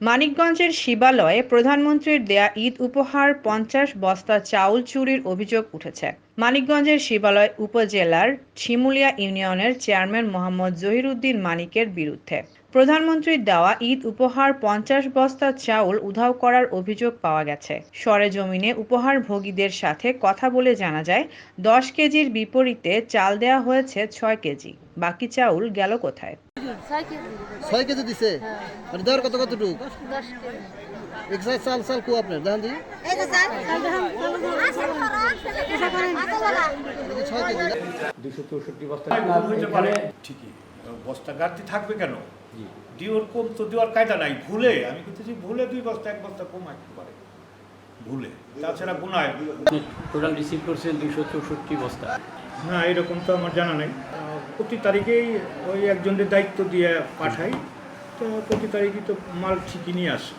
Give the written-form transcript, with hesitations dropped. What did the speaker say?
মানিকগঞ্জের শিবালয়ে প্রধানমন্ত্রীর দেয়া ঈদ উপহার ৫০ বস্তা চাউল চুরির অভিযোগ উঠেছে। মানিকগঞ্জের শিবালয় উপজেলার শিমুলিয়া ইউনিয়নের চেয়ারম্যান মোহাম্মদ জহিরুদ্দিন মানিকের বিরুদ্ধে প্রধানমন্ত্রীর দেওয়া ঈদ উপহার ৫০ বস্তা চাউল উধাও করার অভিযোগ পাওয়া গেছে। সরেজমিনে উপহারভোগীদের সাথে কথা বলে জানা যায়, ১০ কেজির বিপরীতে চাল দেওয়া হয়েছে ৬ কেজি। বাকি চাউল গেল কোথায়? 6 কেজি দিছে। মানে দেওয়ার কতটুকু? 10 কেজি। এক্সট্রা চাল চাল কো আপনার দেখান দিই। এই যে স্যার, এটা 6 কেজি না? 264 বস্তা হইতে পারে ঠিকই, বস্তা গাড়তি থাকবে কেন? দিওর কম তো দেওয়ার কায়দা নাই। ভুলে আমি বলতেছি, ভুলে 2 বস্তা 1 বস্তা কম আসতে পারে, ভুলে। তাছাড়া গুনায় টোটাল রিসিভ করছেন 264 বস্তা। না, এরকম তো আমার জানা নেই। প্রতি তারিখেই ওই একজনের দায়িত্ব দিয়ে পাঠাই, তো প্রতি তারিখই তো মাল ঠিকই নিয়ে আসে।